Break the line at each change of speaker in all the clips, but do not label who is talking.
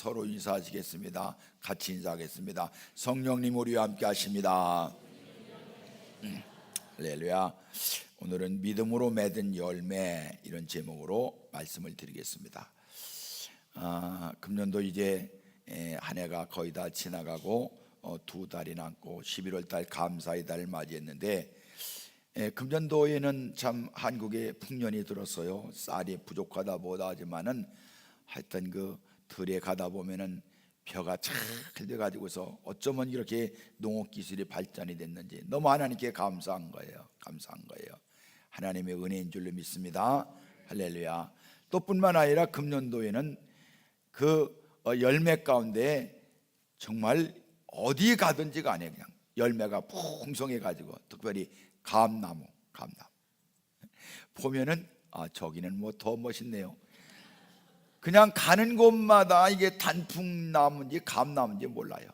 서로 인사하시겠습니다. 같이 인사하겠습니다. 성령님 우리와 함께 하십니다. 할렐루야. 오늘은 믿음으로 맺은 열매, 이런 제목으로 말씀을 드리겠습니다. 금년도 이제 한 해가 거의 다 지나가고 두 달이 남고 11월 달 감사의 달을 맞이했는데, 금년도에는 참 한국에 풍년이 들었어요. 쌀이 부족하다 뭐다 하지만은 하여튼 그 들에 가다 보면은 벼가 잘 돼가지고서 어쩌면 이렇게 농업 기술이 발전이 됐는지 너무 하나님께 감사한 거예요. 하나님의 은혜인 줄로 믿습니다. 할렐루야. 또 뿐만 아니라 금년도에는 그 열매 가운데 정말 어디 가든지 간에 그냥 열매가 풍성해 가지고, 특별히 감나무 보면은 저기는 뭐 더 멋있네요. 그냥 가는 곳마다 이게 단풍나무인지 감나무인지 몰라요.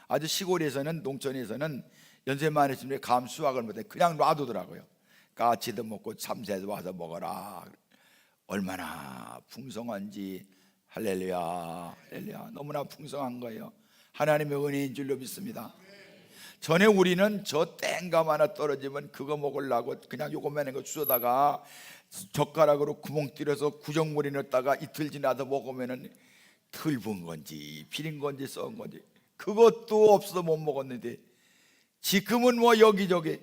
아주 시골에서는, 농촌에서는 연세 많으신 감 수확을 못해 그냥 놔두더라고요. 까치도 먹고 참새도 와서 먹어라. 얼마나 풍성한지. 할렐루야. 너무나 풍성한 거예요. 하나님의 은혜인 줄로 믿습니다. 전에 우리는 저 땡감 하나 떨어지면 그거 먹으려고 그냥 요것만 거 주워다가 젓가락으로 구멍 뚫어서 구정물에 넣었다가 이틀 지나서 먹으면은 털분 건지 비린 건지 썩은 건지 그것도 없어서 못 먹었는데, 지금은 뭐 여기저기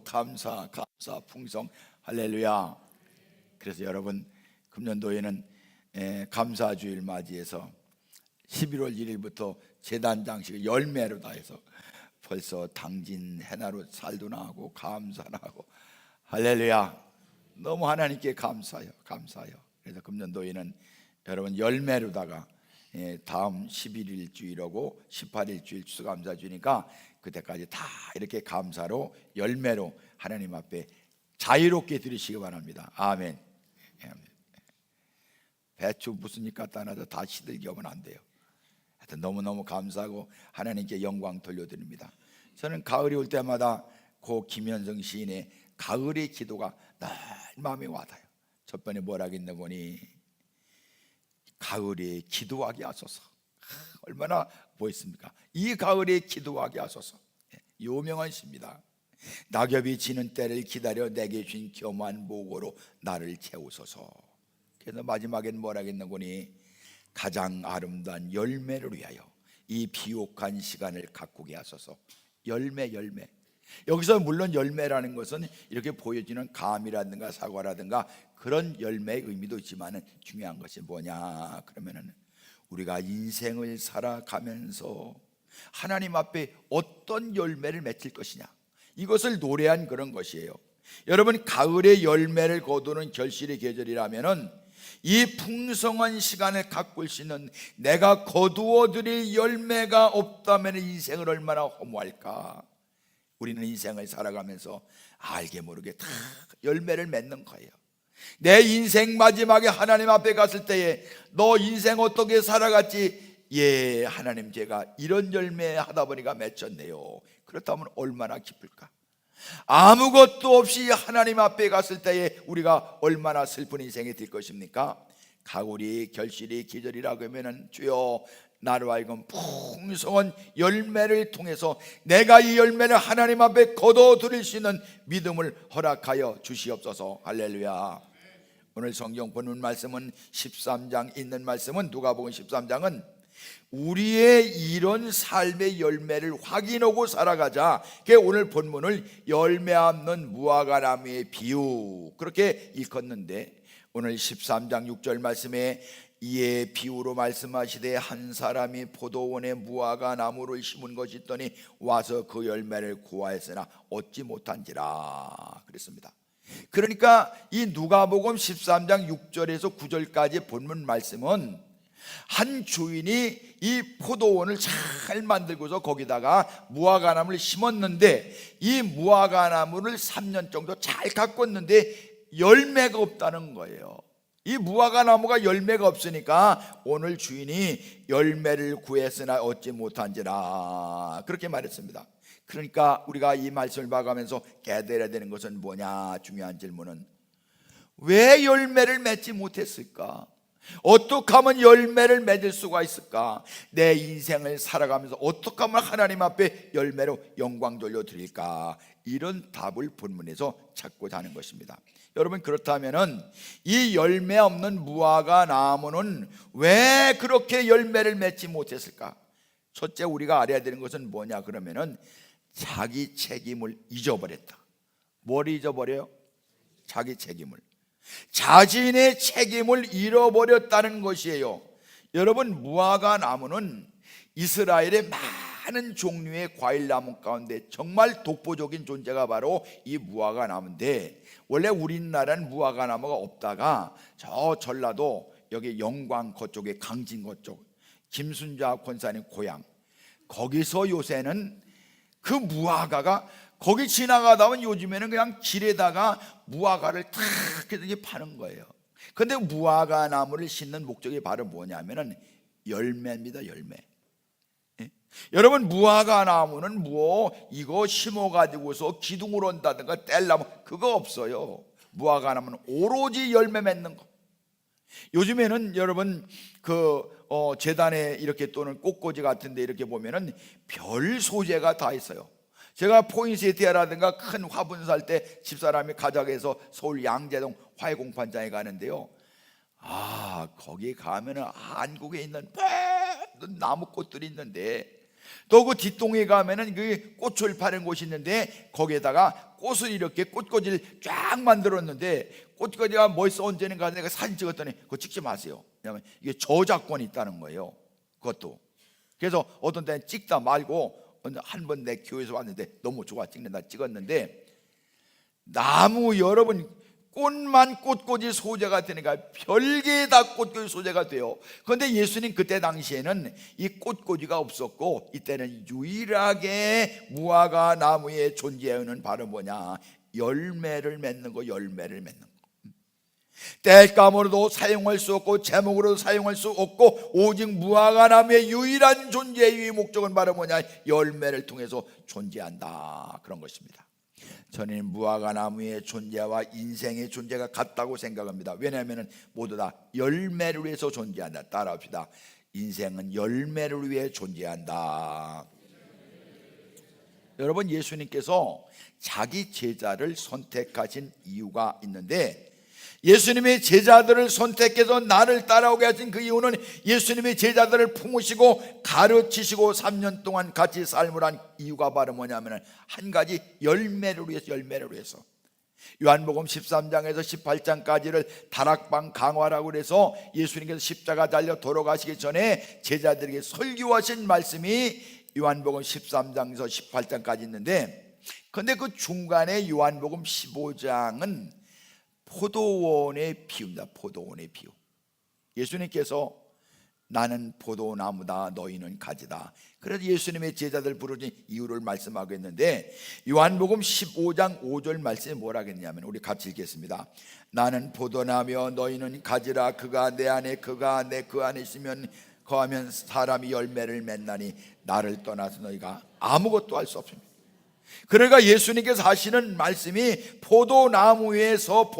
감사 풍성. 할렐루야. 그래서 여러분, 금년도에는 감사주일 맞이해서 11월 1일부터 제단 장식을 열매로 다 해서 벌써 당진 해나로 살도 나고 감사도 하고, 할렐루야. 너무 하나님께 감사해요. 그래서 금년도에는 여러분 열매로다가 다음 11일 주일하고 18일 주일 추수감사주니까 그때까지 다 이렇게 감사로 열매로 하나님 앞에 자유롭게 드리시기 바랍니다. 아멘. 배추 무슨 잎 갖다 놔도 다 시들게 하면 안 돼요. 하여튼 너무너무 감사하고 하나님께 영광 돌려드립니다. 저는 가을이 올 때마다 고 김현성 시인의 가을의 기도가 늘 마음에 와닿아요. 첫 번에 뭐라 했나 보니, 가을에 기도하게 하소서. 얼마나 멋있습니까? 이 가을에 기도하게 하소서. 요명한 시입니다. 낙엽이 지는 때를 기다려 내게 준 겸한 목으로 나를 채우소서. 그래서 마지막엔 뭐라 했나 보니, 가장 아름다운 열매를 위하여 이 비옥한 시간을 가꾸게 하소서. 열매. 여기서 물론 열매라는 것은 이렇게 보여지는 감이라든가 사과라든가 그런 열매의 의미도 있지만, 중요한 것이 뭐냐 그러면은 우리가 인생을 살아가면서 하나님 앞에 어떤 열매를 맺힐 것이냐, 이것을 노래한 그런 것이에요. 여러분, 가을의 열매를 거두는 결실의 계절이라면은 이 풍성한 시간을 가꿀 수 있는, 내가 거두어 드릴 열매가 없다면 인생을 얼마나 허무할까. 우리는 인생을 살아가면서 알게 모르게 다 열매를 맺는 거예요. 내 인생 마지막에 하나님 앞에 갔을 때에 너 인생 어떻게 살아갔지? 예, 하나님 제가 이런 열매 하다 보니까 맺혔네요. 그렇다면 얼마나 기쁠까? 아무것도 없이 하나님 앞에 갔을 때에 우리가 얼마나 슬픈 인생이 될 것입니까? 가을이 결실이 계절이라고 하면은, 주여 나로 하여금 풍성한 열매를 통해서 내가 이 열매를 하나님 앞에 거둬 드릴 수 있는 믿음을 허락하여 주시옵소서. 할렐루야. 오늘 성경 본문 말씀은 13장 있는 말씀은, 누가복음 13장은 우리의 이런 삶의 열매를 확인하고 살아가자. 오늘 본문을 열매 없는 무화과 나무의 비유 그렇게 읽었는데, 오늘 13장 6절 말씀에 이에 비유로 말씀하시되 한 사람이 포도원에 무화과 나무를 심은 것이 있더니 와서 그 열매를 구하였으나 얻지 못한지라 그랬습니다. 그러니까 이 누가복음 13장 6절에서 9절까지 본문 말씀은 한 주인이 이 포도원을 잘 만들고서 거기다가 무화과나무를 심었는데, 이 무화과나무를 3년 정도 잘 가꿨는데 열매가 없다는 거예요. 이 무화과나무가 열매가 없으니까 오늘 주인이 열매를 구했으나 얻지 못한지라 그렇게 말했습니다. 그러니까 우리가 이 말씀을 봐가면서 깨달아야 되는 것은 뭐냐? 중요한 질문은 왜 열매를 맺지 못했을까? 어떻게 하면 열매를 맺을 수가 있을까? 내 인생을 살아가면서 어떻게 하면 하나님 앞에 열매로 영광 돌려드릴까? 이런 답을 본문에서 찾고자 하는 것입니다. 여러분, 그렇다면은 이 열매 없는 무화과 나무는 왜 그렇게 열매를 맺지 못했을까? 첫째, 우리가 알아야 되는 것은 뭐냐 그러면은 자기 책임을 잊어버렸다. 뭘 잊어버려요? 자기 책임을. 자신의 책임을 잃어버렸다는 것이에요. 여러분, 무화과 나무는 이스라엘의 많은 종류의 과일나무 가운데 정말 독보적인 존재가 바로 이 무화과 나무인데, 원래 우리나라는 무화과 나무가 없다가 저 전라도 여기 영광 그쪽에 강진 그쪽 김순자 권사님 고향, 거기서 요새는 그 무화과가 거기 지나가다 보면 요즘에는 그냥 길에다가 무화과를 탁 이렇게 파는 거예요. 근데 무화과 나무를 심는 목적이 바로 뭐냐면은 열매입니다. 열매. 예? 여러분, 무화과 나무는 뭐 이거 심어가지고서 기둥으로 온다든가 뗄나무 그거 없어요. 무화과 나무는 오로지 열매 맺는 거. 요즘에는 여러분 재단에 이렇게 또는 꽃꽂이 같은데 이렇게 보면은 별 소재가 다 있어요. 제가 포인세티아라든가 큰 화분 살 때 집사람이 가자해서 서울 양재동 화훼공판장에 가는데요, 거기 가면은 한국에 있는 많은 나무꽃들이 있는데, 또 그 뒷동에 가면은 그 꽃을 파는 곳이 있는데 거기에다가 꽃을 이렇게 꽃꽂이를 쫙 만들었는데, 꽃꽂이가 멋있어 언제는가 내가 사진 찍었더니 그거 찍지 마세요. 왜냐하면 이게 저작권이 있다는 거예요. 그것도. 그래서 어떤 때는 찍다 말고, 한 번 내 교회에서 왔는데 너무 좋아 찍는다 찍었는데, 나무 여러분 꽃만 꽃꽂이 소재가 되니까 별게 다 꽃꽂이 소재가 돼요. 그런데 예수님 그때 당시에는 이 꽃꽂이가 없었고, 이때는 유일하게 무화과 나무에 존재하는 바로 뭐냐, 열매를 맺는 거. 열매를 맺는 거. 땔감으로도 사용할 수 없고 제목으로도 사용할 수 없고, 오직 무화과 나무의 유일한 존재의 목적은 바로 뭐냐, 열매를 통해서 존재한다, 그런 것입니다. 저는 무화과 나무의 존재와 인생의 존재가 같다고 생각합니다. 왜냐하면 모두 다 열매를 위해서 존재한다. 따라합시다. 인생은 열매를 위해 존재한다. 여러분, 예수님께서 자기 제자를 선택하신 이유가 있는데, 예수님의 제자들을 선택해서 나를 따라오게 하신 그 이유는 예수님의 제자들을 품으시고 가르치시고 3년 동안 같이 삶을 한 이유가 바로 뭐냐면 한 가지, 열매를 위해서. 열매를 위해서. 요한복음 13장에서 18장까지를 다락방 강화라고 그래서 예수님께서 십자가 달려 돌아가시기 전에 제자들에게 설교하신 말씀이 요한복음 13장에서 18장까지 있는데, 그런데 그 중간에 요한복음 15장은 포도원의 비유입니다. 포도원의 비유. 예수님께서 나는 포도나무다, 너희는 가지다. 그래서 예수님의 제자들 부르신 이유를 말씀하고 있는데, 요한복음 15장 5절 말씀에 뭐라 하겠냐면, 우리 같이 읽겠습니다. 나는 포도나무여 너희는 가지라. 그가 내 안에, 그가 내 그 안에 있으면 거하면 사람이 열매를 맺나니 나를 떠나서 너희가 아무것도 할 수 없습니다. 그러니까 예수님께서 하시는 말씀이 포도나무에서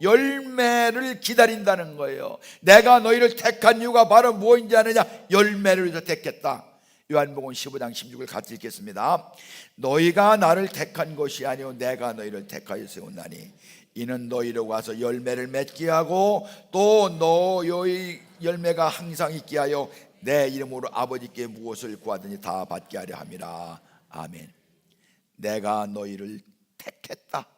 열매를 기다린다는 거예요. 내가 너희를 택한 이유가 바로 무엇인지 아느냐? 열매를 위해서 택했다. 요한복음 15장 16을 같이 읽겠습니다. 너희가 나를 택한 것이 아니오 내가 너희를 택하여 세웠나니 이는 너희로 와서 열매를 맺게 하고 또 너희 열매가 항상 있게 하여 내 이름으로 아버지께 무엇을 구하든지 다 받게 하려 함이라. 아멘. 내가 너희를 택했다.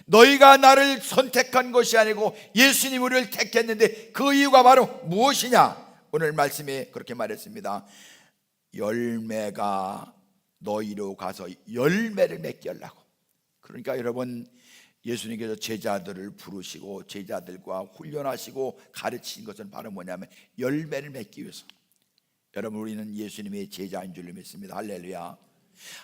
너희가 나를 선택한 것이 아니고 예수님 우리를 택했는데 그 이유가 바로 무엇이냐? 오늘 말씀에 그렇게 말했습니다. 열매가 너희로 가서 열매를 맺게 하려고. 그러니까 여러분, 예수님께서 제자들을 부르시고 제자들과 훈련하시고 가르치신 것은 바로 뭐냐면 열매를 맺기 위해서. 여러분, 우리는 예수님의 제자인 줄 믿습니다. 할렐루야.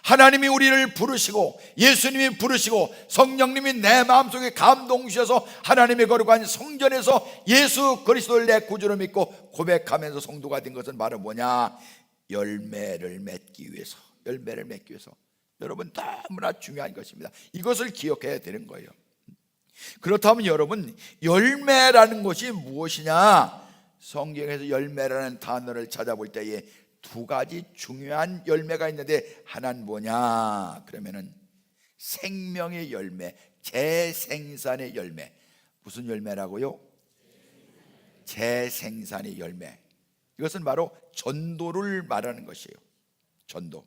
하나님이 우리를 부르시고 예수님이 부르시고 성령님이 내 마음속에 감동 주셔서 하나님의 거룩한 성전에서 예수 그리스도를 내 구주로 믿고 고백하면서 성도가 된 것은 바로 뭐냐? 열매를 맺기 위해서. 열매를 맺기 위해서. 여러분, 너무나 중요한 것입니다. 이것을 기억해야 되는 거예요. 그렇다면 여러분, 열매라는 것이 무엇이냐? 성경에서 열매라는 단어를 찾아볼 때에 두 가지 중요한 열매가 있는데, 하나는 뭐냐? 그러면은 생명의 열매, 재생산의 열매. 무슨 열매라고요? 재생산의 열매. 이것은 바로 전도를 말하는 것이에요. 전도.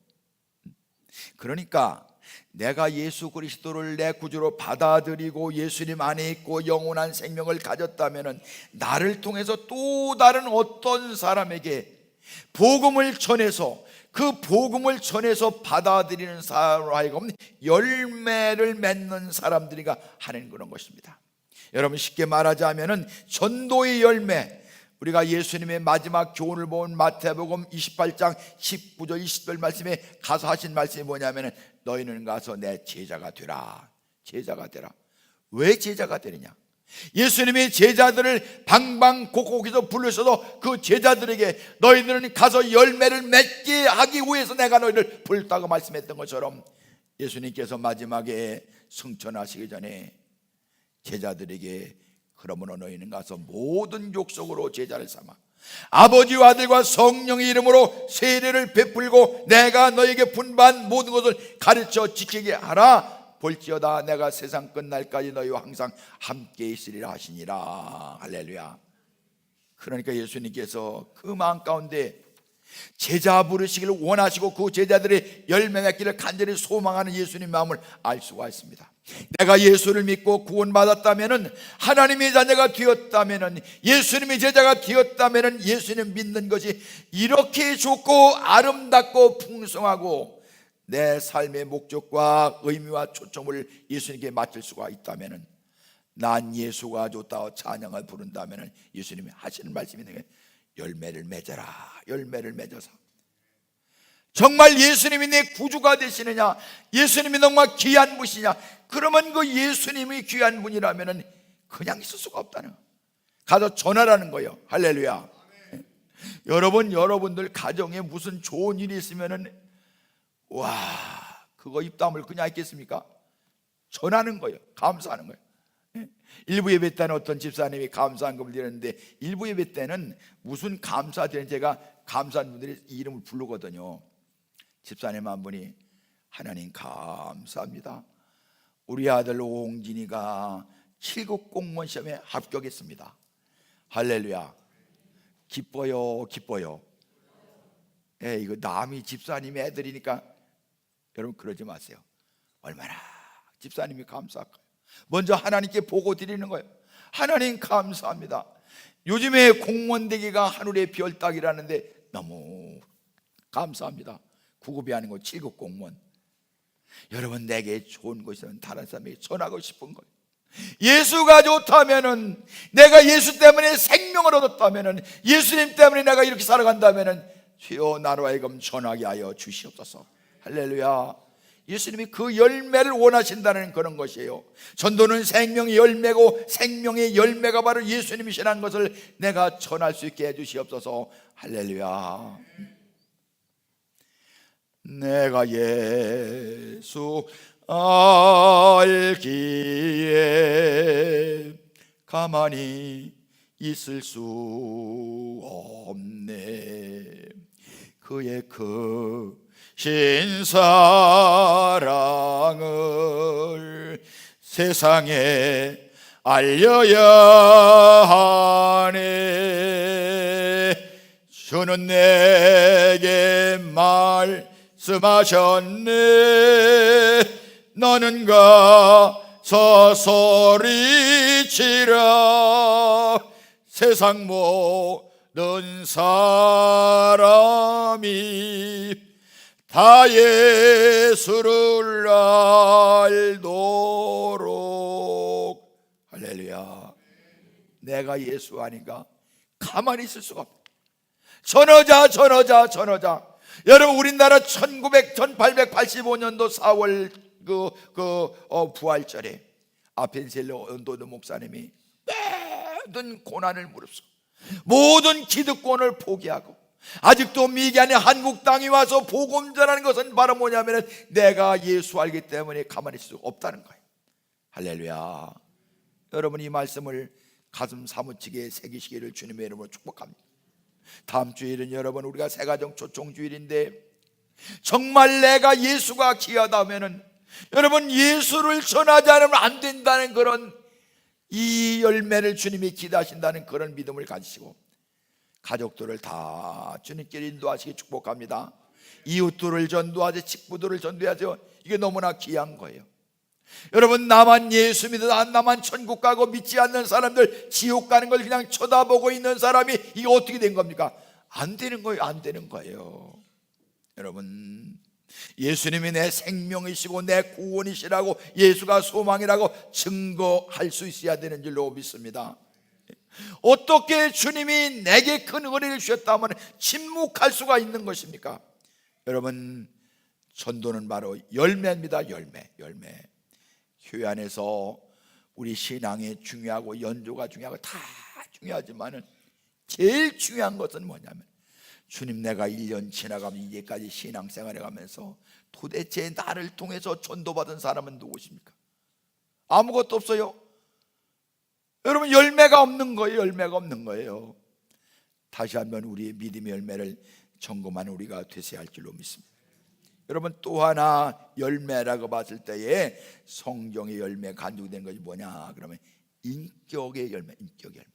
그러니까 내가 예수 그리스도를 내 구주로 받아들이고 예수님 안에 있고 영원한 생명을 가졌다면 나를 통해서 또 다른 어떤 사람에게 복음을 전해서 그 복음을 전해서 받아들이는 사람으로 하여금 열매를 맺는 사람들이가 하는 그런 것입니다. 여러분, 쉽게 말하자면 전도의 열매, 우리가 예수님의 마지막 교훈을 본 마태복음 28장 19절 20절 말씀에 가서 하신 말씀이 뭐냐면, 너희는 가서 내 제자가 되라. 제자가 되라. 왜 제자가 되느냐? 예수님이 제자들을 방방곡곡에서 부르셔서 그 제자들에게 너희들은 가서 열매를 맺게 하기 위해서 내가 너희를 불렀다고 말씀했던 것처럼, 예수님께서 마지막에 승천하시기 전에 제자들에게 그러므로 너희는 가서 모든 족속으로 제자를 삼아 아버지와 아들과 성령의 이름으로 세례를 베풀고 내가 너에게 분반 모든 것을 가르쳐 지키게 하라. 볼지어다 내가 세상 끝날까지 너희와 항상 함께 있으리라 하시니라. 할렐루야. 그러니까 예수님께서 그 마음 가운데 제자 부르시기를 원하시고 그 제자들의 열매 맺기를 간절히 소망하는 예수님 마음을 알 수가 있습니다. 내가 예수를 믿고 구원받았다면, 하나님의 자녀가 되었다면, 예수님의 제자가 되었다면, 예수님 믿는 것이 이렇게 좋고 아름답고 풍성하고 내 삶의 목적과 의미와 초점을 예수님께 맞출 수가 있다면, 난 예수가 좋다고 찬양을 부른다면 예수님이 하시는 말씀이 있는 게 열매를 맺어라. 열매를 맺어서 정말 예수님이 내 구주가 되시느냐, 예수님이 정말 귀한 분이냐, 그러면 그 예수님이 귀한 분이라면 그냥 있을 수가 없다는 거예요. 가서 전하라는 거예요. 할렐루야. 여러분들 가정에 무슨 좋은 일이 있으면은 와, 그거 입 다물 그냥 있겠습니까? 전하는 거예요. 감사하는 거예요. 일부 예배 때는 어떤 집사님이 감사한금을 드렸는데, 일부 예배 때는 무슨 감사드리는, 제가 감사한 분들이 이름을 부르거든요. 집사님 한 분이, 하나님 감사합니다, 우리 아들 오홍진이가 7급 공무원 시험에 합격했습니다. 할렐루야. 기뻐요, 기뻐요. 이거 남이 집사님의 애들이니까 여러분 그러지 마세요. 얼마나 집사님이 감사할까요? 먼저 하나님께 보고 드리는 거예요. 하나님 감사합니다. 요즘에 공무원 되기가 하늘의 별 따기라는데 너무 감사합니다. 9급이 아니고 7급 공무원. 여러분, 내게 좋은 것이면 다른 사람에게 전하고 싶은 거예요. 예수가 좋다면은, 내가 예수 때문에 생명을 얻었다면은, 예수님 때문에 내가 이렇게 살아간다면은 주여 나로 하여금 전하게 하여 주시옵소서. 할렐루야. 예수님이 그 열매를 원하신다는 그런 것이에요. 전도는 생명의 열매고 생명의 열매가 바로 예수님이시라는 것을 내가 전할 수 있게 해주시옵소서. 할렐루야. 내가 예수 알기에 가만히 있을 수 없네. 그의 신사랑을 세상에 알려야 하네. 주는 내게 말씀하셨네. 너는 가서 소리치라. 세상 모든 사람이 다 예수를 알도록. 할렐루야. 내가 예수 아닌가? 가만히 있을 수가 없다. 전하자. 여러분, 우리나라 1885년도 4월 부활절에 아펜셀로 언도드 목사님이 모든 고난을 무릅쓰고 모든 기득권을 포기하고 아직도 미개한의 한국 땅에 와서 복음 전하는 것은 바로 뭐냐면 내가 예수 알기 때문에 가만히 있을 수 없다는 거예요. 할렐루야. 여러분, 이 말씀을 가슴 사무치게 새기시기를 주님의 이름으로 축복합니다. 다음 주일은 여러분 우리가 새가정 초청주일인데, 정말 내가 예수가 귀하다 하면은 여러분 예수를 전하지 않으면 안 된다는 그런 이 열매를 주님이 기대하신다는 그런 믿음을 가지시고 가족들을 다 주님께 인도하시기 축복합니다. 이웃들을 전도하지, 직부들을 전도하죠. 이게 너무나 귀한 거예요. 여러분, 나만 예수 믿어, 나만 천국 가고 믿지 않는 사람들 지옥 가는 걸 그냥 쳐다보고 있는 사람이 이게 어떻게 된 겁니까? 안 되는 거예요. 안 되는 거예요. 여러분, 예수님이 내 생명이시고 내 구원이시라고, 예수가 소망이라고 증거할 수 있어야 되는 줄로 믿습니다. 어떻게 주님이 내게 큰 은혜를 주셨다면 침묵할 수가 있는 것입니까? 여러분, 전도는 바로 열매입니다. 열매. 교회 안에서 우리 신앙이 중요하고 연조가 중요하고 다 중요하지만은 제일 중요한 것은 뭐냐면, 주님, 내가 1년 지나가면 이제까지 신앙생활해 가면서 도대체 나를 통해서 전도받은 사람은 누구십니까? 아무것도 없어요. 여러분, 열매가 없는 거예요. 열매가 없는 거예요. 다시 한번 우리의 믿음의 열매를 점검하는 우리가 되셔야 할 줄로 믿습니다. 여러분, 또 하나 열매라고 봤을 때에 성경의 열매 간주된 것이 뭐냐 그러면 인격의 열매. 인격의 열매.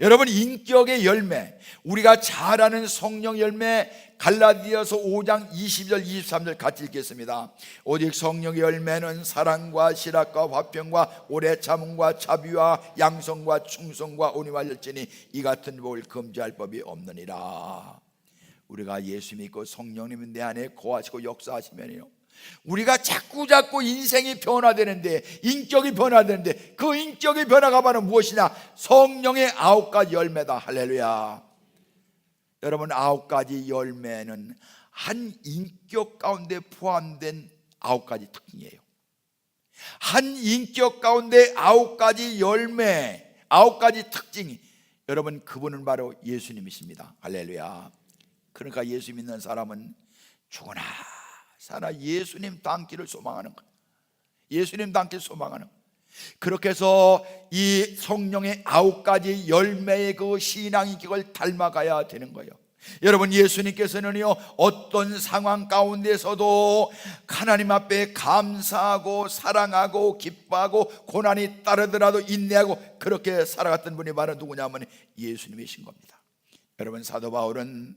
여러분, 인격의 열매, 우리가 잘 아는 성령 열매, 갈라디아서 5장 20절 23절 같이 읽겠습니다. 오직 성령의 열매는 사랑과 실학과 화평과 오래 참음과 자비와 양성과 충성과 온유와 열정이니 이 같은 복을 금지할 법이 없느니라. 우리가 예수 믿고 성령님이 내 안에 거하시고 역사하시면요, 우리가 자꾸 인생이 변화되는데, 인격이 변화되는데, 그 인격의 변화가 바로 무엇이냐? 성령의 9가지 열매다. 할렐루야. 여러분, 9가지 열매는 한 인격 가운데 포함된 9가지 특징이에요. 한 인격 가운데 9가지 열매, 9가지 특징이, 여러분, 그분은 바로 예수님이십니다. 할렐루야. 그러니까 예수 믿는 사람은 죽으나 살아 예수님 닮기를 소망하는 거예요. 예수님 닮기를 소망하는 거예요. 그렇게 해서 이 성령의 9가지 열매의 그 신앙 인격을 닮아가야 되는 거예요. 여러분, 예수님께서는요, 어떤 상황 가운데서도 하나님 앞에 감사하고 사랑하고 기뻐하고 고난이 따르더라도 인내하고 그렇게 살아갔던 분이 바로 누구냐면 예수님이신 겁니다. 여러분, 사도 바울은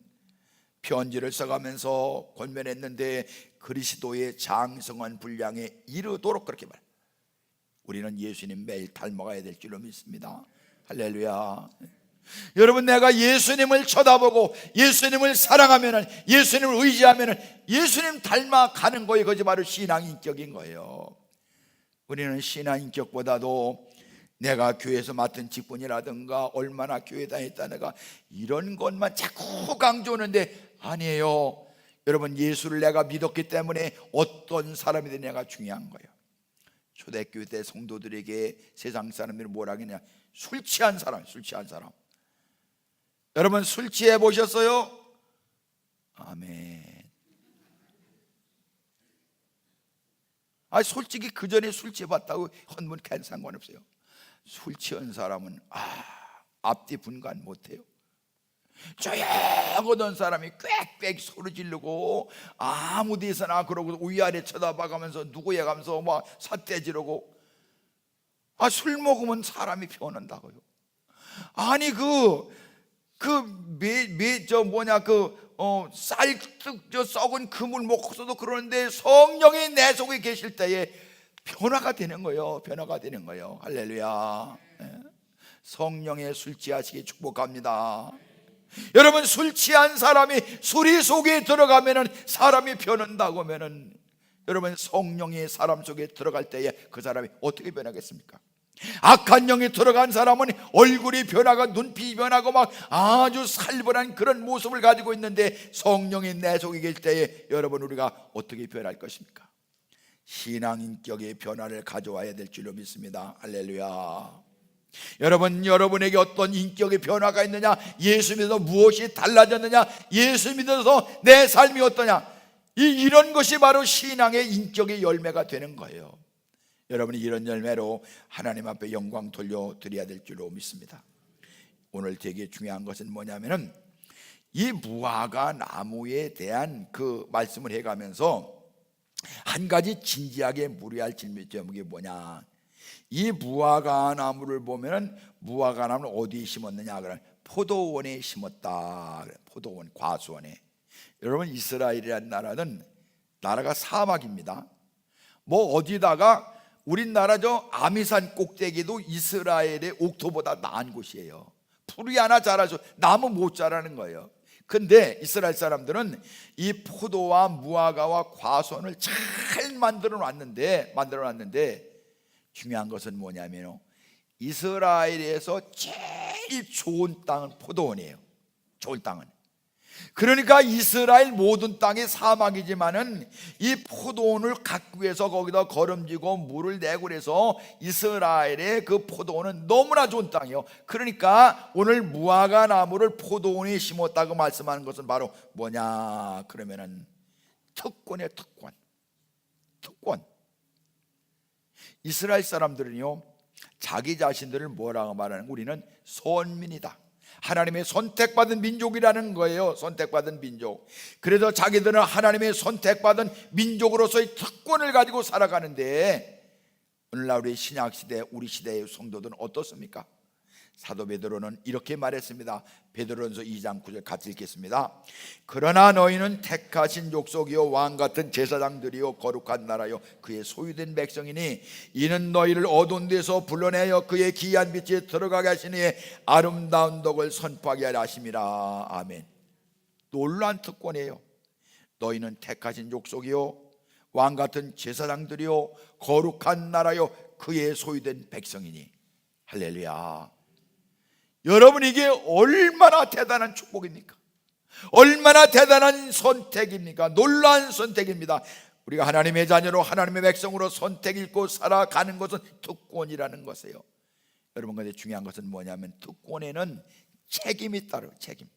편지를 써가면서 권면했는데 그리스도의 장성한 분량에 이르도록 그렇게 말. 우리는 예수님 매일 닮아가야 될 줄로 믿습니다. 할렐루야. 여러분, 내가 예수님을 쳐다보고 예수님을 사랑하면은, 예수님을 의지하면은 예수님 닮아가는 거예요. 그것이 바로 신앙인격인 거예요. 우리는 신앙인격보다도 내가 교회에서 맡은 직분이라든가 얼마나 교회 다녔다든가 이런 것만 자꾸 강조하는데 아니에요. 여러분, 예수를 내가 믿었기 때문에 어떤 사람이든 내가 중요한 거예요. 초대교회 때 성도들에게 세상 사람들이 뭐라 하겠냐? 술 취한 사람, 술 취한 사람. 여러분, 술 취해 보셨어요? 아멘. 솔직히 그 전에 술 취해봤다고 헌분 캔 상관없어요. 술 취한 사람은 앞뒤 분간 못해요. 조용하던 사람이 꽥꽥 소리 지르고 아무 데서나 그러고 위아래 쳐다봐가면서 누구야 가면서 막 삿대지르고, 술 먹으면 사람이 변한다고요. 아니 썩은 그물 먹고서도 그러는데 성령이 내 속에 계실 때에 변화가 되는 거예요. 변화가 되는 거예요. 할렐루야. 성령의 술 취하시기 축복합니다. 여러분, 술 취한 사람이 술이 속에 들어가면은 사람이 변한다고 하면은, 여러분, 성령이 사람 속에 들어갈 때에 그 사람이 어떻게 변하겠습니까? 악한 영이 들어간 사람은 얼굴이 변하고 눈빛이 변하고 막 아주 살벌한 그런 모습을 가지고 있는데, 성령이 내 속에 계실 때에 여러분, 우리가 어떻게 변할 것입니까? 신앙인격의 변화를 가져와야 될 줄로 믿습니다. 할렐루야. 여러분, 여러분에게 어떤 인격의 변화가 있느냐? 예수 믿어서 무엇이 달라졌느냐? 예수 믿어서 내 삶이 어떠냐? 이런 것이 바로 신앙의 인격의 열매가 되는 거예요. 여러분이 이런 열매로 하나님 앞에 영광 돌려드려야 될 줄로 믿습니다. 오늘 되게 중요한 것은 뭐냐면은 이 무화과 나무에 대한 그 말씀을 해가면서 한 가지 진지하게 물어야 할 질문 제목이 뭐냐, 이 무화과 나무를 보면은 무화과 나무를 어디에 심었느냐, 그러면 포도원에 심었다. 포도원, 과수원에. 여러분, 이스라엘이라는 나라가 사막입니다. 뭐 어디다가 우리나라 저 아미산 꼭대기도 이스라엘의 옥토보다 나은 곳이에요. 풀이 하나 자라서 나무 못 자라는 거예요. 근데 이스라엘 사람들은 이 포도와 무화과와 과수원을 잘 만들어 놨는데 중요한 것은 뭐냐면요, 이스라엘에서 제일 좋은 땅은 포도원이에요. 좋은 땅은. 그러니까 이스라엘 모든 땅이 사막이지만은 이 포도원을 갖기 위해서 거기다 거름지고 물을 내고 그래서 이스라엘의 그 포도원은 너무나 좋은 땅이에요. 그러니까 오늘 무화과 나무를 포도원에 심었다고 말씀하는 것은 바로 뭐냐, 그러면은 특권이에요. 특권. 이스라엘 사람들은요, 자기 자신들을 뭐라고 말하는, 우리는 선민이다, 하나님의 선택받은 민족이라는 거예요. 선택받은 민족. 그래서 자기들은 하나님의 선택받은 민족으로서의 특권을 가지고 살아가는데, 오늘날 우리 신약시대, 우리 시대의 성도들은 어떻습니까? 사도 베드로는 이렇게 말했습니다. 베드로전서 2장 9절 같이 읽겠습니다. 그러나 너희는 택하신 족속이요 왕같은 제사장들이요 거룩한 나라요 그의 소유된 백성이니 이는 너희를 어두운 데서 불러내어 그의 귀한 빛에 들어가게 하시니 아름다운 덕을 선포하게 하려 하심이라. 아멘. 놀라운 특권이에요. 너희는 택하신 족속이요 왕같은 제사장들이요 거룩한 나라요 그의 소유된 백성이니. 할렐루야. 여러분, 이게 얼마나 대단한 축복입니까? 얼마나 대단한 선택입니까? 놀라운 선택입니다. 우리가 하나님의 자녀로 하나님의 백성으로 선택 읽고 살아가는 것은 특권이라는 것이에요. 여러분, 근데 중요한 것은 뭐냐면 특권에는 책임이 따르요. 책임.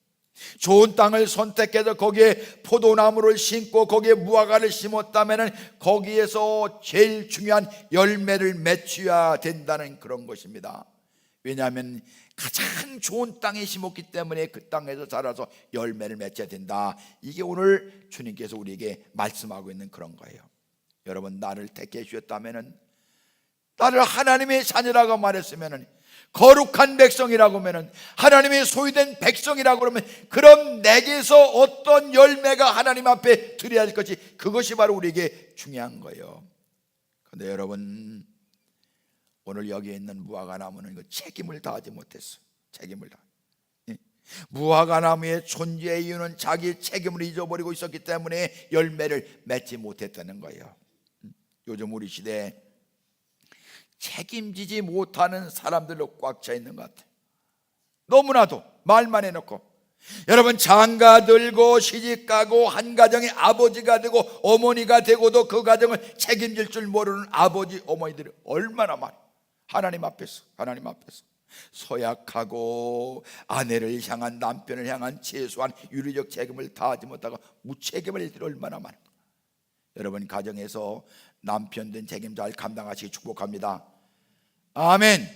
좋은 땅을 선택해서 거기에 포도나무를 심고 거기에 무화과를 심었다면 거기에서 제일 중요한 열매를 맺어야 된다는 그런 것입니다. 왜냐하면 가장 좋은 땅에 심었기 때문에 그 땅에서 자라서 열매를 맺어야 된다. 이게 오늘 주님께서 우리에게 말씀하고 있는 그런 거예요. 여러분, 나를 택해 주셨다면, 나를 하나님의 자녀라고 말했으면, 거룩한 백성이라고 하면, 하나님의 소유된 백성이라고 그러면, 그럼 내게서 어떤 열매가 하나님 앞에 드려야 할 것이, 그것이 바로 우리에게 중요한 거예요. 그런데 여러분, 오늘 여기에 있는 무화과 나무는 그 책임을 다하지 못했어요. 책임을 다. 무화과 나무의 존재의 이유는 자기 책임을 잊어버리고 있었기 때문에 열매를 맺지 못했다는 거예요. 요즘 우리 시대에 책임지지 못하는 사람들로 꽉 차 있는 것 같아요. 너무나도 말만 해놓고, 여러분, 장가 들고 시집가고 한 가정의 아버지가 되고 어머니가 되고도 그 가정을 책임질 줄 모르는 아버지 어머니들이 얼마나 많아요. 하나님 앞에서 서약하고 아내를 향한, 남편을 향한 최소한 윤리적 책임을 다하지 못하고 무책임을 일들이 얼마나 많은가. 여러분, 가정에서 남편 된 책임 잘 감당하시기 축복합니다. 아멘.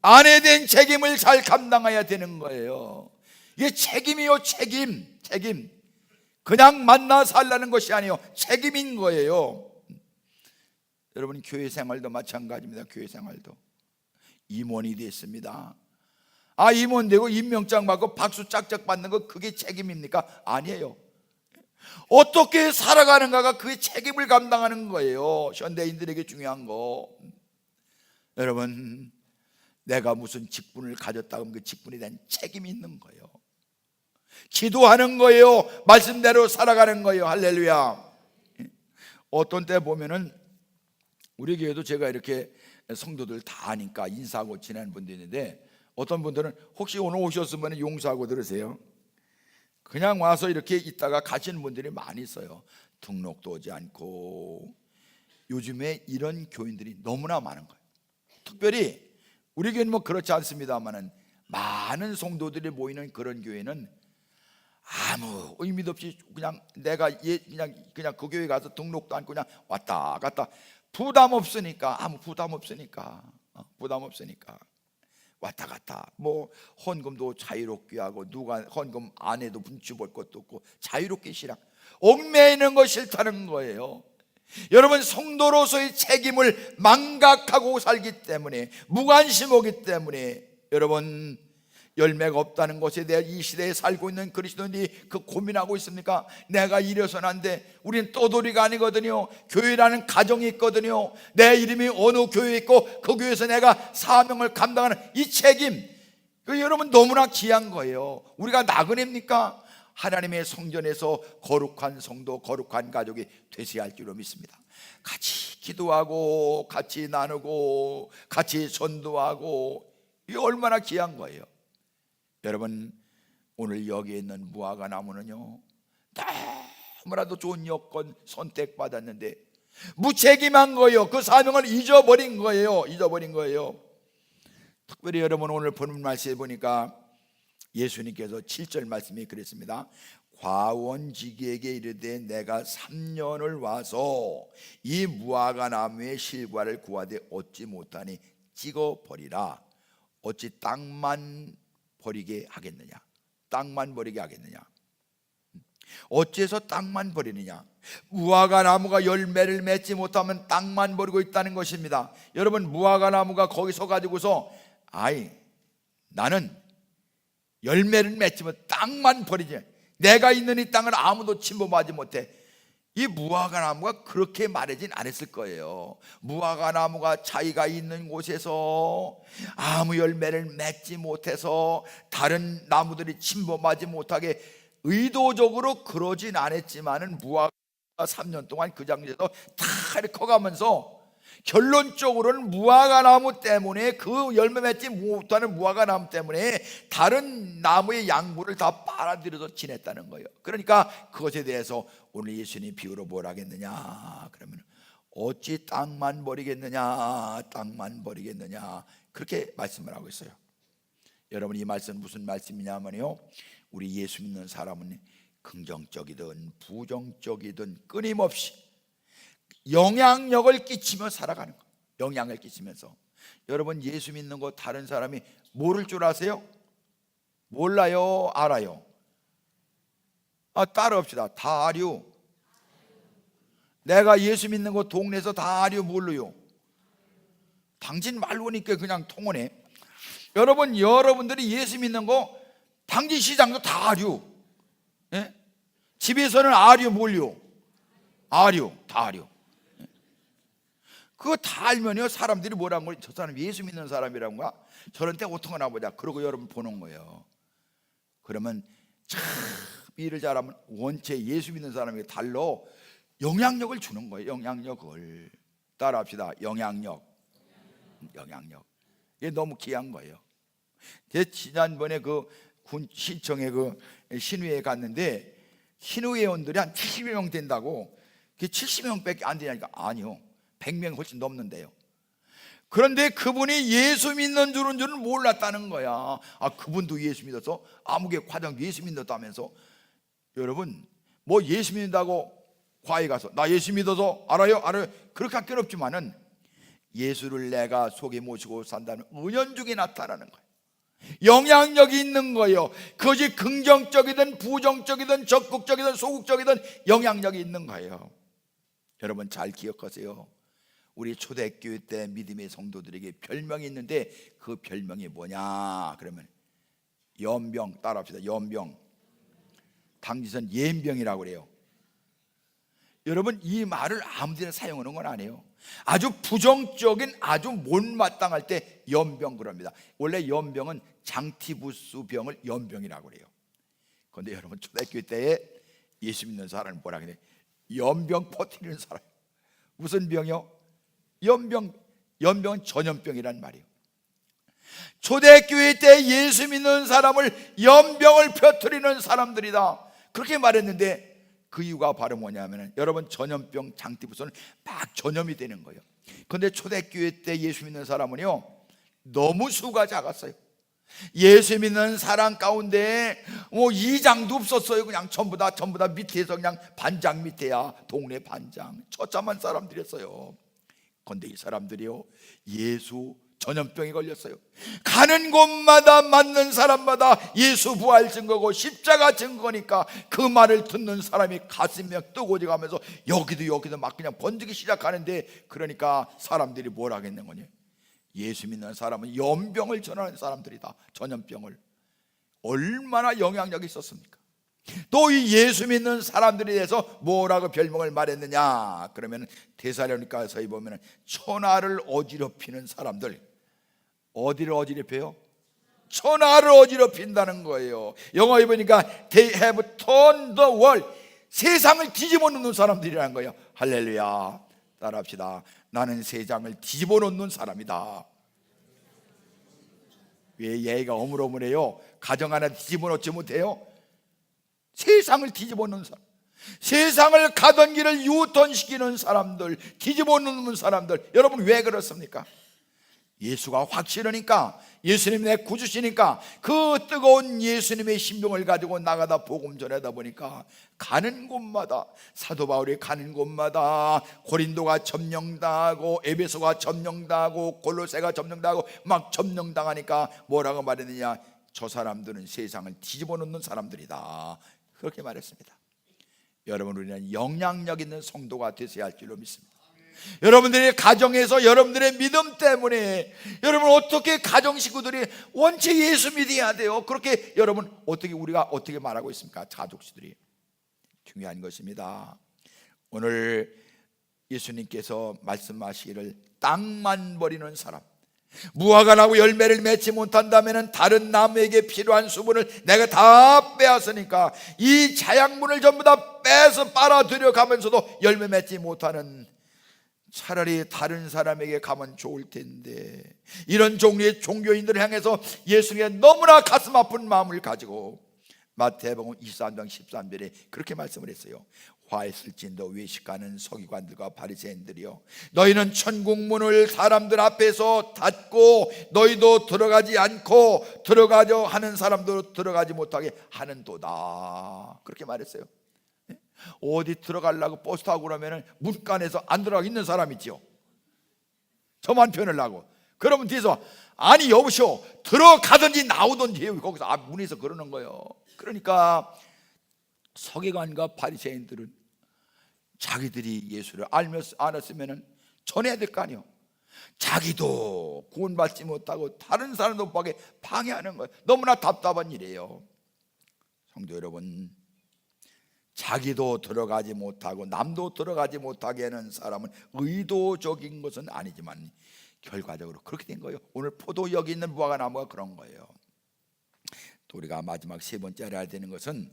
아내 된 책임을 잘 감당해야 되는 거예요. 이게 책임이요. 책임. 그냥 만나 살라는 것이 아니에요. 책임인 거예요. 여러분, 교회 생활도 마찬가지입니다. 교회 생활도 임원이 됐습니다. 임원 되고 임명장 받고 박수 짝짝 받는 거, 그게 책임입니까? 아니에요. 어떻게 살아가는가가 그의 책임을 감당하는 거예요. 현대인들에게 중요한 거. 여러분, 내가 무슨 직분을 가졌다 하면 그 직분에 대한 책임이 있는 거예요. 기도하는 거예요. 말씀대로 살아가는 거예요. 할렐루야. 어떤 때 보면은 우리 교회도 제가 이렇게 성도들 다 아니까 인사하고 지내는 분도 있는데, 어떤 분들은 혹시 오늘 오셨으면 용서하고 들으세요. 그냥 와서 이렇게 있다가 가시는 분들이 많이 있어요. 등록도 오지 않고. 요즘에 이런 교인들이 너무나 많은 거예요. 특별히 우리 교회는 뭐 그렇지 않습니다만은 많은 성도들이 모이는 그런 교회는 아무 의미도 없이 그냥 내가 그냥 그 교회 가서 등록도 않고 그냥 왔다 갔다 부담 없으니까, 아무 부담 없으니까, 부담 없으니까 왔다 갔다, 뭐 헌금도 자유롭게 하고, 누가 헌금 안 해도 눈치 볼 것도 없고 자유롭게 신앙, 얽매이는 거 싫다는 거예요. 여러분, 성도로서의 책임을 망각하고 살기 때문에, 무관심하기 때문에 여러분 열매가 없다는 것에 대해 이 시대에 살고 있는 그리스도인들이 그 고민하고 있습니까? 내가 이래서는 안 돼. 우리는 떠돌이가 아니거든요. 교회라는 가정이 있거든요. 내 이름이 어느 교회에 있고 그 교회에서 내가 사명을 감당하는 이 책임, 그 여러분 너무나 귀한 거예요. 우리가 나그네입니까? 하나님의 성전에서 거룩한 성도, 거룩한 가족이 되셔야 할 줄로 믿습니다. 같이 기도하고 같이 나누고 같이 전도하고, 이게 얼마나 귀한 거예요. 여러분, 오늘 여기에 있는 무화과 나무는요, 너무나도 좋은 여건 선택받았는데 무책임한 거예요. 그 사명을 잊어버린 거예요. 잊어버린 거예요. 특별히 여러분, 오늘 본문 말씀에 보니까 예수님께서 7절 말씀이 그랬습니다. 과원지기에게 이르되 내가 3년을 와서 이 무화과 나무의 실과를 구하되 얻지 못하니 찍어버리라. 어찌 땅만 버리게 하겠느냐? 땅만 버리게 하겠느냐? 어째서 땅만 버리느냐? 무화과 나무가 열매를 맺지 못하면 땅만 버리고 있다는 것입니다. 여러분, 무화과 나무가 거기 서 가지고서 나는 열매를 맺지만 땅만 버리지, 내가 있는 이 땅을 아무도 침범하지 못해, 이 무화과 나무가 그렇게 말하진 않았을 거예요. 무화과 나무가 자기가 있는 곳에서 아무 열매를 맺지 못해서 다른 나무들이 침범하지 못하게 의도적으로 그러진 않았지만은, 무화과가 3년 동안 그 장소에서 다 이렇게 커가면서 결론적으로는 무화과 나무 때문에, 그 열매 맺지 못하는 무화과 나무 때문에 다른 나무의 양분을 다 빨아들여서 지냈다는 거예요. 그러니까 그것에 대해서 오늘 예수님 비유로 뭘 하겠느냐? 그러면 어찌 땅만 버리겠느냐? 땅만 버리겠느냐? 그렇게 말씀을 하고 있어요. 여러분, 이 말씀은 무슨 말씀이냐면요, 우리 예수 믿는 사람은 긍정적이든 부정적이든 끊임없이 영향력을 끼치며 살아가는 거예요. 영향을 끼치면서. 여러분, 예수 믿는 거 다른 사람이 모를 줄 아세요? 몰라요? 알아요? 따라합시다. 다 알요. 내가 예수 믿는 거 동네에서 다 알요? 몰라요? 당신 말로니까 그냥 통하네. 여러분, 여러분들이 예수 믿는 거 당진 시장도 다 알요. 예? 집에서는 알요? 몰요? 알요. 다 알요. 그거 다 알면요, 사람들이 뭐라는 거예요? 저 사람 예수 믿는 사람이란 거야? 저런 때 어떻게 하나 보자. 그러고 여러분 보는 거예요. 그러면 참 일을 잘하면 원체 예수 믿는 사람에게 달러 영향력을 주는 거예요. 영향력을. 따라합시다. 영향력. 이게 너무 귀한 거예요. 제 지난번에 그 군 시청에 그 신우회에 갔는데, 신우회원들이 한 70명 된다고. 그게 70명밖에 안 되냐니까, 아니요, 100명 훨씬 넘는데요. 그런데 그분이 예수 믿는 줄은 몰랐다는 거야. 그분도 예수 믿어서 아무개 과장 예수 믿었다면서. 여러분, 뭐 예수 믿는다고 과에 가서 나 예수 믿어서 알아요? 그렇게 할 게 없지만은 예수를 내가 속에 모시고 산다는 은연중에 나타나는 거예요. 영향력이 있는 거예요. 그것이 긍정적이든 부정적이든 적극적이든 소극적이든 영향력이 있는 거예요. 여러분, 잘 기억하세요. 우리 초대교회 때 믿음의 성도들에게 별명이 있는데, 그 별명이 뭐냐? 그러면 연병. 따라합시다. 연병. 당시선 예병이라고 그래요. 여러분, 이 말을 아무데나 사용하는 건 아니에요. 아주 부정적인, 아주 못마땅할 때 연병 그럽니다. 원래 연병은 장티부스 병을 연병이라고 그래요. 그런데 여러분, 초대교회 때에 예수 믿는 사람을 뭐라 그래? 연병 퍼뜨리는 사람. 무슨 병이요? 연병은 전염병이란 말이에요. 초대교회 때 예수 믿는 사람을 연병을 퍼뜨리는 사람들이다, 그렇게 말했는데, 그 이유가 바로 뭐냐면, 여러분, 전염병 장티부스는 막 전염이 되는 거예요. 그런데 초대교회 때 예수 믿는 사람은요, 너무 수가 작았어요. 예수 믿는 사람 가운데 뭐 이장도 없었어요. 그냥 전부 다 밑에서 그냥 반장 밑에야. 동네 반장 처참한 사람들이었어요. 그런데 이 사람들이요, 예수 전염병에 걸렸어요. 가는 곳마다 맞는 사람마다 예수 부활 증거고 십자가 증거니까 그 말을 듣는 사람이 가슴이 뜨거워져가면서 여기도 막 그냥 번지기 시작하는데, 그러니까 사람들이 뭘 하겠는 거냐, 예수 믿는 사람은 연병을 전하는 사람들이다. 전염병을. 얼마나 영향력이 있었습니까? 또 이 예수 믿는 사람들에 대해서 뭐라고 별명을 말했느냐, 그러면 데살로니가서에 보면 천하를 어지럽히는 사람들. 어디를 어지럽혀요? 천하를 어지럽힌다는 거예요. 영어에 보니까 They have turned the world, 세상을 뒤집어 놓는 사람들이라는 거예요. 할렐루야. 따라합시다. 나는 세상을 뒤집어 놓는 사람이다. 왜 얘가 어물어물해요? 가정 하나 뒤집어 놓지 못해요? 세상을 뒤집어 놓는 사람, 세상을 가던 길을 유턴시키는 사람들, 뒤집어 놓는 사람들. 여러분 왜 그렇습니까? 예수가 확실하니까, 예수님이 내 구주시니까 그 뜨거운 예수님의 신병을 가지고 나가다 복음 전하다 보니까 가는 곳마다, 사도 바울이 가는 곳마다 고린도가 점령당하고 에베소가 점령당하고 골로새가 점령당하고 막 점령당하니까 뭐라고 말했느냐, 저 사람들은 세상을 뒤집어 놓는 사람들이다, 그렇게 말했습니다. 여러분, 우리는 영향력 있는 성도가 되셔야 할 줄로 믿습니다. 여러분들의 가정에서 여러분들의 믿음 때문에, 여러분 어떻게 가정 식구들이 원체 예수 믿어야 돼요. 그렇게 여러분 우리가 어떻게 말하고 있습니까? 가족들이 중요한 것입니다. 오늘 예수님께서 말씀하시기를 땅만 버리는 사람, 무화과 나무 열매를 맺지 못한다면 다른 나무에게 필요한 수분을 내가 다 빼앗으니까 이 자양분을 전부 다 빼서 빨아들여 가면서도 열매 맺지 못하는, 차라리 다른 사람에게 가면 좋을 텐데, 이런 종류의 종교인들을 향해서 예수님이 너무나 가슴 아픈 마음을 가지고 마태복음 23장 13절에 그렇게 말씀을 했어요. 화했을진도 외식하는 서기관들과 바리새인들이여, 너희는 천국문을 사람들 앞에서 닫고 너희도 들어가지 않고 들어가려 하는 사람도 들어가지 못하게 하는도다, 그렇게 말했어요. 어디 들어가려고 버스 타고 그러면 문간에서 안 들어가 있는 사람 있죠. 저만 편을라고. 그러면 뒤에서 아니 여보시오, 들어가든지 나오든지 해요. 거기서 문에서 그러는 거예요. 그러니까 서기관과 바리새인들은 자기들이 예수를 알았으면 전해야 될 거 아니에요. 자기도 구원받지 못하고 다른 사람도 못 가게 방해하는 거예요. 너무나 답답한 일이에요. 성도 여러분, 자기도 들어가지 못하고 남도 들어가지 못하게 하는 사람은 의도적인 것은 아니지만 결과적으로 그렇게 된 거예요. 오늘 포도 여기 있는 무화과 나무가 그런 거예요. 또 우리가 마지막 세 번째 알아야 되는 것은,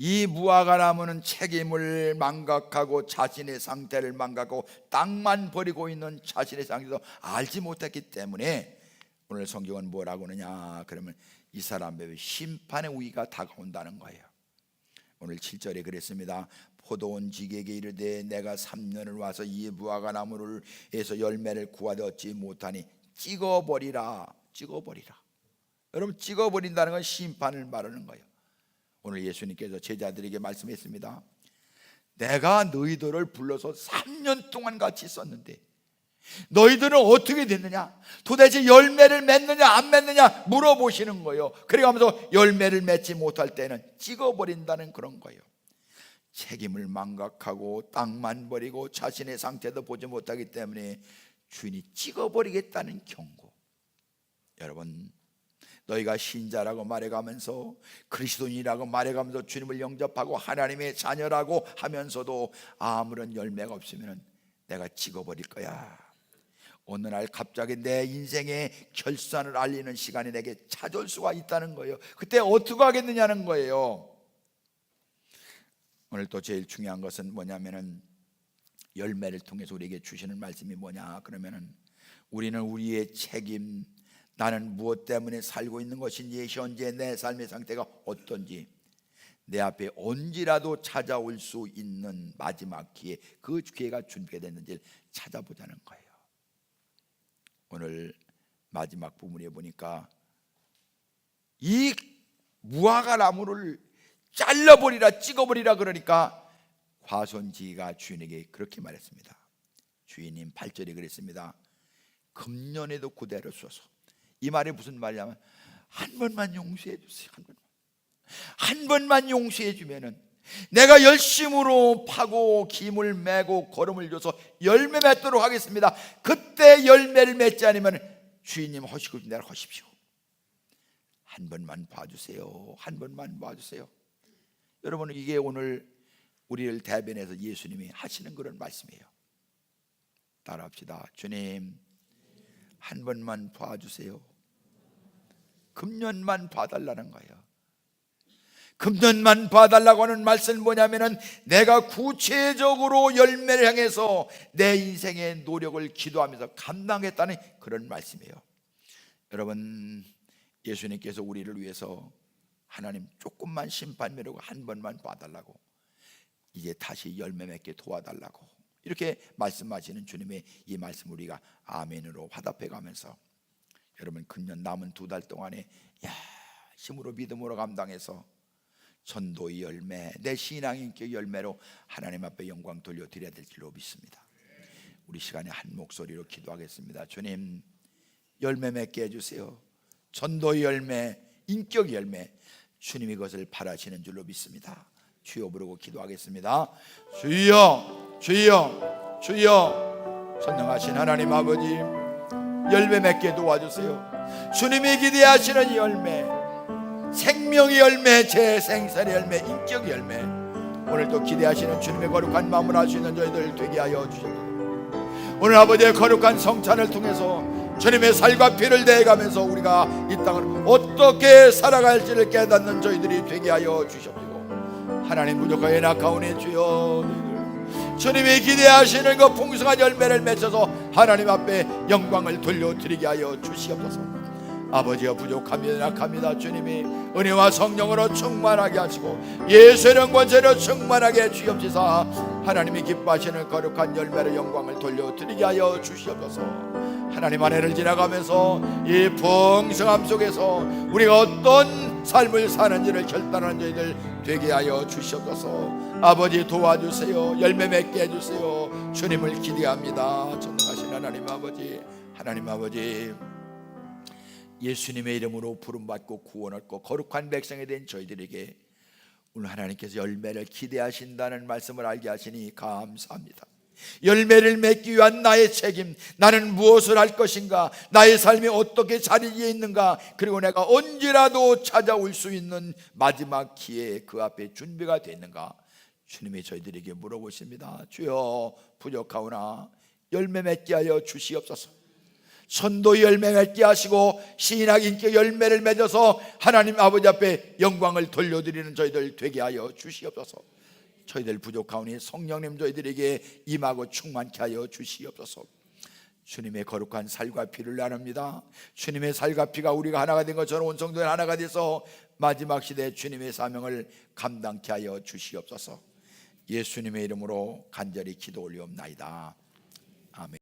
이 무화과 나무는 책임을 망각하고 자신의 상태를 망각하고 땅만 버리고 있는 자신의 상태도 알지 못했기 때문에 오늘 성경은 뭐라고 하느냐, 그러면 이 사람의 심판의 우위가 다가온다는 거예요. 오늘 7절에 그랬습니다. 포도원 지객에게 이르되 내가 3년을 와서 이 무화과 나무를 해서 열매를 구하되 얻지 못하니 찍어버리라. 찍어버리라. 여러분, 찍어버린다는 건 심판을 말하는 거예요. 오늘 예수님께서 제자들에게 말씀했습니다. 내가 너희들을 불러서 3년 동안 같이 있었는데 너희들은 어떻게 됐느냐? 도대체 열매를 맺느냐 안 맺느냐 물어보시는 거예요. 그래가면서 열매를 맺지 못할 때는 찍어버린다는 그런 거예요. 책임을 망각하고 땅만 버리고 자신의 상태도 보지 못하기 때문에 주인이 찍어버리겠다는 경고. 여러분, 너희가 신자라고 말해가면서 그리스도인이라고 말해가면서 주님을 영접하고 하나님의 자녀라고 하면서도 아무런 열매가 없으면 내가 찍어버릴 거야. 어느 날 갑자기 내 인생의 결산을 알리는 시간이 내게 찾아올 수가 있다는 거예요. 그때 어떻게 하겠느냐는 거예요. 오늘 또 제일 중요한 것은 뭐냐면은, 열매를 통해서 우리에게 주시는 말씀이 뭐냐 그러면은, 우리는 우리의 책임, 나는 무엇 때문에 살고 있는 것인지, 현재 내 삶의 상태가 어떤지, 내 앞에 언제라도 찾아올 수 있는 마지막 기회, 그 기회가 준비가 됐는지 찾아보자는 거예요. 오늘 마지막 부분에 보니까 이 무화과 나무를 잘라버리라, 찍어버리라 그러니까 과손지기가 주인에게 그렇게 말했습니다. 주인님 8절에 그랬습니다. 금년에도 그대로 주소서. 이 말이 무슨 말이냐면 한 번만 용서해 주세요. 한 번만 용서해 주면은 내가 열심으로 파고 김을 메고 거름을 줘서 열매 맺도록 하겠습니다. 그때 열매를 맺지 않으면 주인님 하시고 내가 하십시오. 한 번만 봐주세요. 한 번만 봐주세요. 여러분, 이게 오늘 우리를 대변해서 예수님이 하시는 그런 말씀이에요. 따라합시다. 주님, 한 번만 봐주세요. 금년만 봐달라는 거예요. 금년만 봐달라고 하는 말씀은 뭐냐면은 내가 구체적으로 열매를 향해서 내 인생의 노력을 기도하면서 감당했다는 그런 말씀이에요. 여러분, 예수님께서 우리를 위해서 하나님 조금만 심판 미루고 한 번만 봐달라고, 이제 다시 열매 맺게 도와달라고 이렇게 말씀하시는 주님의 이 말씀 우리가 아멘으로 화답해 가면서, 여러분, 금년 남은 2달 동안에 힘으로 믿음으로 감당해서 전도의 열매, 내 신앙인격 열매로 하나님 앞에 영광 돌려드려야 될 줄로 믿습니다. 우리 시간에 한 목소리로 기도하겠습니다. 주님, 열매 맺게 해주세요. 전도의 열매, 인격 열매, 주님이 그것을 바라시는 줄로 믿습니다. 주여 부르고 기도하겠습니다. 주여, 주여, 주여. 전능하신 하나님 아버지, 열매 맺게 도와주세요. 주님이 기대하시는 열매, 생명의 열매, 제 생살의 열매, 인격의 열매, 오늘도 기대하시는 주님의 거룩한 마음을 알 수 있는 저희들 되게 하여 주시옵소서. 오늘 아버지의 거룩한 성찬을 통해서 주님의 살과 피를 내가면서 우리가 이 땅을 어떻게 살아갈지를 깨닫는 저희들이 되게 하여 주시옵소서. 하나님, 부족하게 낙하오니 주여, 주님이 기대하시는 그 풍성한 열매를 맺어서 하나님 앞에 영광을 돌려드리게 하여 주시옵소서. 아버지여, 부족합니다, 약합니다. 주님이 은혜와 성령으로 충만하게 하시고 예수의 권세로 충만하게 해주시옵소서. 하나님이 기뻐하시는 거룩한 열매로 영광을 돌려드리게 하여 주시옵소서. 하나님, 한 해를 지나가면서 이 풍성함 속에서 우리가 어떤 삶을 사는지를 결단하는 저희들 되게 하여 주시옵소서. 아버지, 도와주세요. 열매 맺게 해주세요. 주님을 기대합니다. 전능하신 하나님 아버지, 하나님 아버지, 예수님의 이름으로 부름받고 구원 얻고 거룩한 백성이 된 저희들에게 오늘 하나님께서 열매를 기대하신다는 말씀을 알게 하시니 감사합니다. 열매를 맺기 위한 나의 책임, 나는 무엇을 할 것인가, 나의 삶이 어떻게 자리에 있는가, 그리고 내가 언제라도 찾아올 수 있는 마지막 기회에 그 앞에 준비가 되어 있는가, 주님이 저희들에게 물어보십니다. 주여, 부족하오나 열매 맺게 하여 주시옵소서. 선도 열매 맺게 하시고 신학 인격 열매를 맺어서 하나님 아버지 앞에 영광을 돌려드리는 저희들 되게 하여 주시옵소서. 저희들 부족하오니 성령님 저희들에게 임하고 충만케 하여 주시옵소서. 주님의 거룩한 살과 피를 나눕니다. 주님의 살과 피가 우리가 하나가 된 것처럼 온 성도들 하나가 돼서 마지막 시대에 주님의 사명을 감당케 하여 주시옵소서. 예수님의 이름으로 간절히 기도 올리옵나이다. 아멘.